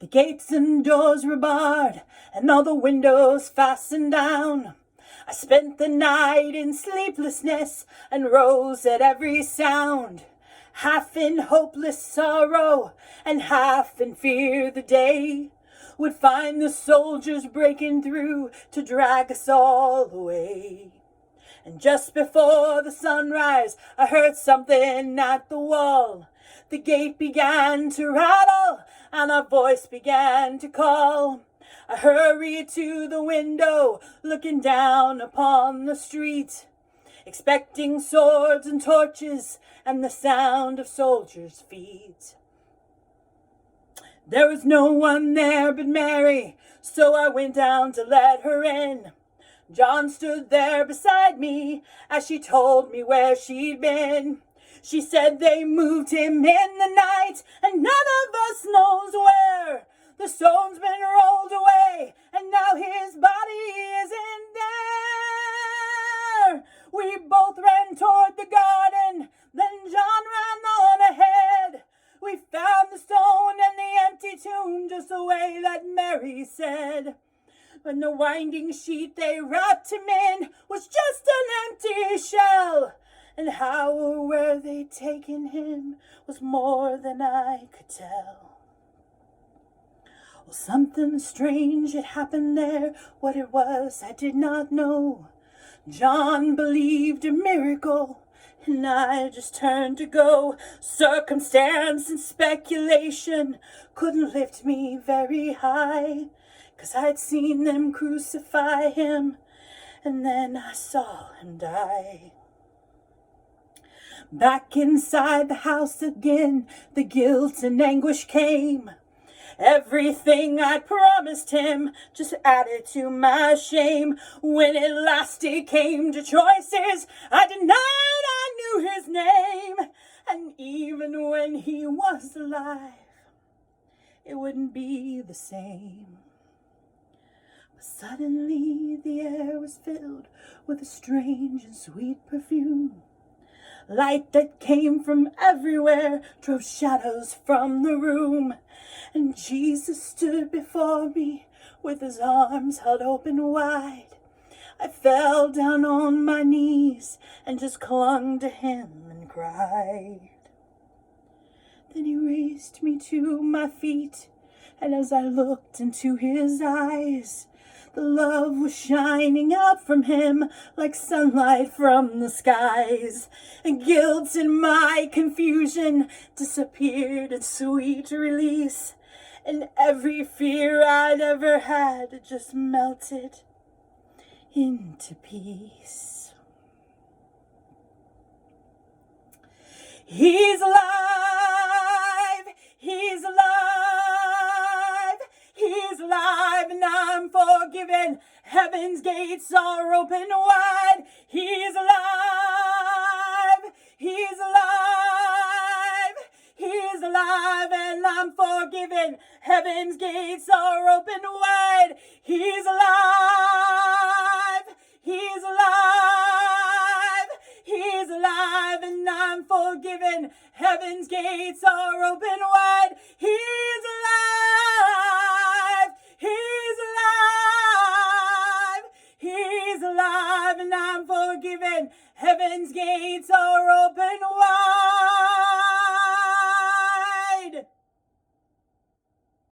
The gates and doors were barred, and all the windows fastened down. I spent the night in sleeplessness, and rose at every sound, half in hopeless sorrow, and half in fear the day would find the soldiers breaking through to drag us all away. And just before the sunrise, I heard something at the wall. The gate began to rattle, and a voice began to call. I hurried to the window, looking down upon the street, expecting swords and torches and the sound of soldiers' feet. There was no one there but Mary, so I went down to let her in. John stood there beside me as she told me where she'd been. She said they moved him in the night, and none of us knows where. The stone's been rolled away, and now his body isn't there. We both ran toward the garden, then John ran on ahead. We found the stone and the empty tomb just the way that Mary said. But the winding sheet they wrapped him in was just an empty shell. And how or where they'd taken him was more than I could tell. Well, something strange had happened there. What it was, I did not know. John believed a miracle, and I just turned to go. Circumstance and speculation couldn't lift me very high, 'cause I'd seen them crucify him, and then I saw him die. Back inside the house again, the guilt and anguish came. Everything I promised him just added to my shame. When at last it came to choices, I denied I knew his name. And even when he was alive, it wouldn't be the same. But suddenly the air was filled with a strange and sweet perfume. Light that came from everywhere drove shadows from the room. And Jesus stood before me with his arms held open wide. I fell down on my knees and just clung to him and cried. Then he raised me to my feet, and as I looked into his eyes, the love was shining out from him like sunlight from the skies. And guilt and my confusion disappeared in sweet release. And every fear I'd ever had just melted into peace. He's alive, he's alive, he's alive, and I'm forgiven. Heaven's gates are open wide. He's alive, he's alive, he's alive, and I'm forgiven. Heaven's gates are open wide. He's alive, he's alive, he's alive, and I'm forgiven. Heaven's gates are open wide. He's alive.